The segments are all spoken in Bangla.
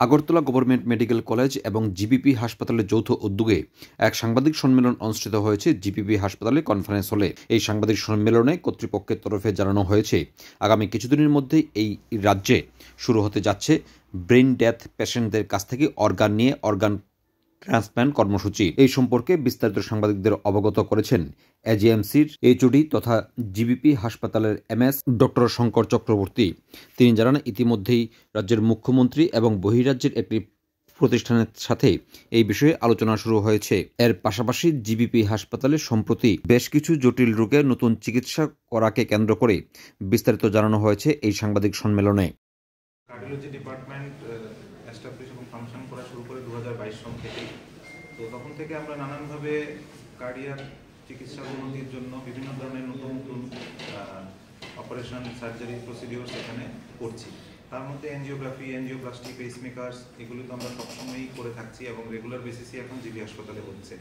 আগরতলা গভর্নমেন্ট মেডিকেল কলেজ এবং জিবিপি হাসপাতালের যৌথ উদ্যোগে এক সাংবাদিক সম্মেলন অনুষ্ঠিত হয়েছে জিবিপি হাসপাতালের কনফারেন্স হলে। এই সাংবাদিক সম্মেলনে কর্তৃপক্ষের তরফে জানানো হয়েছে, আগামী কিছুদিনের মধ্যে এই রাজ্যে শুরু হতে যাচ্ছে ব্রেইন ডেথ পেশেন্টদের কাছ থেকে অর্গান নিয়ে অর্গান ট্রান্সপ্ল্যান্ট কর্মসূচি। এই সম্পর্কে বিস্তারিত সাংবাদিকদের অবগত করেছেন এজিএমসির এইচওডি তথা জিবিপি হাসপাতালের এমএস ডক্টর শঙ্কর চক্রবর্তী। তিনি জানান, ইতিমধ্যেই রাজ্যের মুখ্যমন্ত্রী এবং বহিরাজ্যের একটি প্রতিষ্ঠানের সাথে এই বিষয়ে আলোচনা শুরু হয়েছে। এর পাশাপাশি জিবিপি হাসপাতালে সম্প্রতি বেশ কিছু জটিল রোগে নতুন চিকিৎসা করাকে কেন্দ্র করে বিস্তারিত জানানো হয়েছে এই সাংবাদিক সম্মেলনে। কার্ডিওলজি ডিপার্টমেন্ট এস্টাবলিশ এবং ফাংশন করা শুরু করে 2022 সন থেকেই। তো তখন থেকে আমরা নানানভাবে কার্ডিয়াক চিকিৎসা উন্নতির জন্য বিভিন্ন ধরনের নতুন নতুন অপারেশন, সার্জারি, প্রসিডিওর এখানে করছি। তার মধ্যে এনজিওগ্রাফি, এনজিওপ্লাস্টি, পেসমেকার্স এগুলো তো আমরা সবসময়ই করে থাকছি এবং রেগুলার বেসিসে এখন জিবি হাসপাতালে হচ্ছে।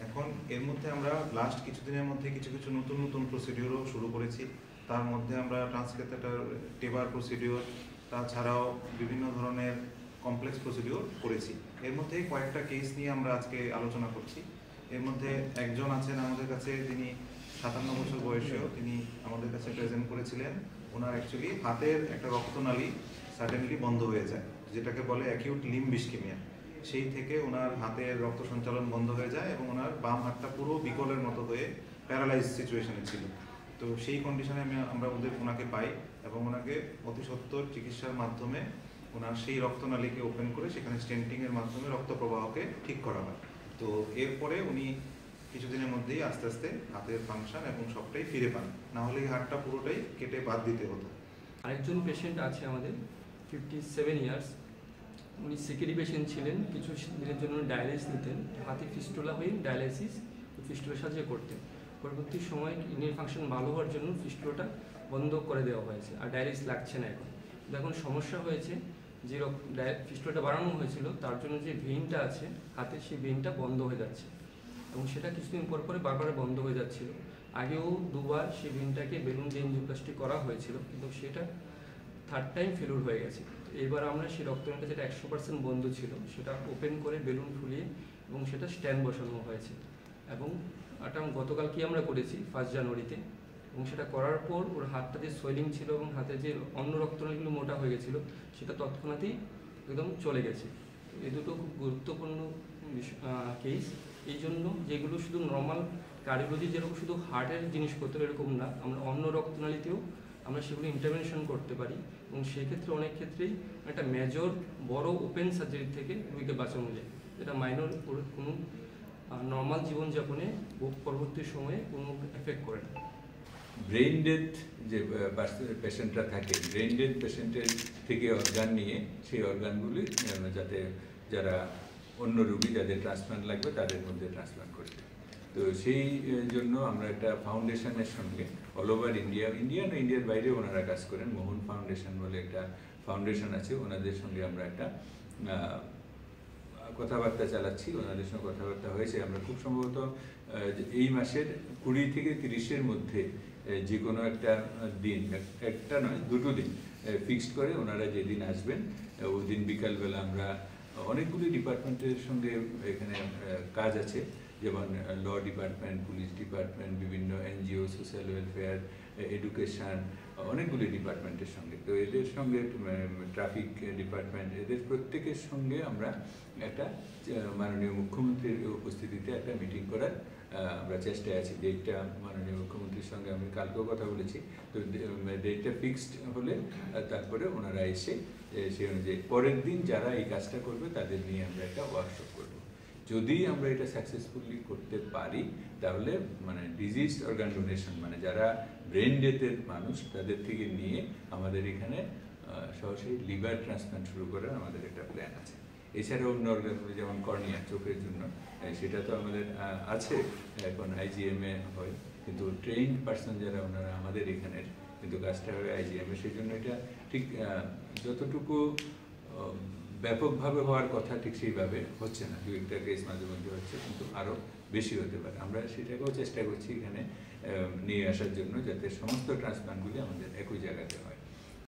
এখন এর মধ্যে আমরা লাস্ট কিছুদিনের মধ্যে কিছু কিছু নতুন নতুন প্রসিডিওরও শুরু করেছি। তার মধ্যে আমরা ট্রান্সক্যাথেটার টেবার প্রসিডিওর, তাছাড়াও বিভিন্ন ধরনের কমপ্লেক্স প্রসিডিওর করেছি। এর মধ্যে কয়েকটা কেস নিয়ে আমরা আজকে আলোচনা করছি। এর মধ্যে একজন আছেন আমাদের কাছে, যিনি 57 বছর বয়সীয়, তিনি আমাদের কাছে প্রেজেন্ট করেছিলেন। ওনার অ্যাকচুয়ালি হাতের একটা রক্তনালী সাডেনলি বন্ধ হয়ে যায়, যেটাকে বলে অ্যাকিউট লিম্ব ইসকেমিয়া। সেই থেকে ওনার হাতের রক্ত সঞ্চালন বন্ধ হয়ে যায় এবং ওনার বাম হাতটা পুরো বিকলের মতো হয়ে প্যারালাইজ সিচুয়েশনে ছিল। তো সেই কন্ডিশনে আমরা ওনাকে পাই এবং ওনাকে অতি সত্বর চিকিৎসার মাধ্যমে ওনার সেই রক্তনালীকে ওপেন করে সেখানে স্টেন্টিংয়ের মাধ্যমে রক্ত প্রবাহকে ঠিক করা হয়। তো এরপরে উনি কিছুদিনের মধ্যেই আস্তে আস্তে হাতের ফাংশন এবং সবটাই ফিরে পান, না হলে এই হাতটা পুরোটাই কেটে বাদ দিতে হতো। আরেকজন পেশেন্ট আছে আমাদের 57 ইয়ার্স, উনি সিকিউরিটি পেশেন্ট ছিলেন। কিছু দিনের জন্য ডায়ালিসিস নিতেন, হাতে ফিস্টুলা হয়ে ডায়ালিসিস ফিস্টুলার সাহায্যে করতেন। পরবর্তী সময় কিডনির ফাংশন ভালো হওয়ার জন্য ফিস্টুলাটা বন্ধ করে দেওয়া হয়েছে, আর ডায়ালিসিস লাগছে না এখন। এখন সমস্যা হয়েছে যে ফিস্টুলাটা বাড়ানো হয়েছিল, তার জন্য যে ভেইনটা আছে হাতে, সেই ভেইনটা বন্ধ হয়ে যাচ্ছে এবং সেটা কিছুদিন পর পরে বারবার বন্ধ হয়ে যাচ্ছিল। আগেও দুবার সেই ভেইনটাকে বেলুন দিয়ে এনজিওপ্লাস্টি করা হয়েছিল, কিন্তু সেটা থার্ড টাইম ফেলুর হয়ে গেছে। এবার আমরা সেই রক্তনালীটা যেটা 100% বন্ধ ছিল সেটা ওপেন করে বেলুন ফুলিয়ে এবং সেটা স্ট্যান্ড বসানো হয়েছে। এবং এটা গতকালকে আমরা করেছি 1 জানুয়ারিতে, এবং সেটা করার পর ওর হাতটা যে সোয়েলিং ছিল এবং হাতে যে অন্য রক্তনালীগুলো মোটা হয়ে গেছিলো সেটা তৎক্ষণাৎই একদম চলে গেছে। এই দুটো খুব গুরুত্বপূর্ণ কেস। এই জন্য যেগুলো শুধু নর্মাল কার্ডিওলজি যেরকম শুধু হার্টের জিনিসপত্র এরকম না, আমরা অন্য রক্তনালীতেও আমরা সেগুলো ইন্টারভেনশন করতে পারি এবং সেক্ষেত্রে অনেক ক্ষেত্রেই একটা মেজর বড় ওপেন সার্জারি থেকে রোগীকে বাঁচানো যায়, যেটা মাইনর কোনো নর্মাল জীবনযাপনে পরবর্তী সময়ে কোনো এফেক্ট করে না। ব্রেইন ডেথ যে পেশেন্টরা থাকে, ব্রেইন ডেথ পেশেন্টের থেকে অর্গান নিয়ে সেই অর্গানগুলি যাতে যারা অন্য রোগী যাদের ট্রান্সপ্লান্ট লাগবে তাদের মধ্যে ট্রান্সপ্লান্ট করতে। তো সেই জন্য আমরা একটা ফাউন্ডেশনের সঙ্গে অল ওভার ইন্ডিয়ার বাইরে ওনারা কাজ করেন। মোহন ফাউন্ডেশন বলে একটা ফাউন্ডেশন আছে, ওনাদের সঙ্গে আমরা একটা কথাবার্তা চালাচ্ছি। ওনাদের সঙ্গে কথাবার্তা হয়েছে, আমরা খুব সম্ভবত এই মাসের 20 থেকে 30-এর মধ্যে যে কোনো একটা দিন, একটা নয় দুটো দিন ফিক্সড করে ওনারা যেদিন আসবেন ওই দিন বিকালবেলা আমরা অনেকগুলি ডিপার্টমেন্টের সঙ্গে এখানে কাজ আছে, যেমন ল ডিপার্টমেন্ট, পুলিশ ডিপার্টমেন্ট, বিভিন্ন এনজিও, সোশ্যাল ওয়েলফেয়ার, এডুকেশন, অনেকগুলি ডিপার্টমেন্টের সঙ্গে। তো এদের সঙ্গে ট্রাফিক ডিপার্টমেন্ট, এদের প্রত্যেকের সঙ্গে আমরা একটা মাননীয় মুখ্যমন্ত্রীর উপস্থিতিতে একটা মিটিং করার আমরা চেষ্টায় আছি। ডেটটা মাননীয় মুখ্যমন্ত্রীর সঙ্গে আমি কালকেও কথা বলেছি। তো ডেটটা ফিক্সড হলে তারপরে ওনারা এসে সেই অনুযায়ী পরের দিন যারা এই কাজটা করবে তাদের নিয়ে আমরা একটা ওয়ার্কশপ করব। যদি আমরা এটা সাকসেসফুলি করতে পারি তাহলে মানে ডিজিজড অর্গান ডোনেশন, মানে যারা ব্রেন ডেথের মানুষ তাদের থেকে নিয়ে আমাদের এখানে সরাসরি লিভার ট্রান্সপ্লান্ট শুরু করার আমাদের একটা প্ল্যান আছে। এছাড়াও অন্য অর্গানগুলো যেমন কর্নিয়া, চোখের জন্য, সেটা তো আমাদের আছে, এখন IGM-এ হয়, কিন্তু ট্রেইনড পার্সন যারা ওনারা আমাদের এখানের, কিন্তু কাজটা হয় IGM-এ। সেই জন্য এটা ঠিক যতটুকু ব্যাপকভাবে হওয়ার কথা ঠিক সেইভাবে হচ্ছে না। 2-একটা কেস মাঝে মধ্যে হচ্ছে, কিন্তু আরও বেশি হতে পারে। আমরা সেটাকেও চেষ্টা করছি এখানে নিয়ে আসার জন্য, যাতে সমস্ত ট্রান্সপ্লান্টগুলি আমাদের একই জায়গাতে হয়।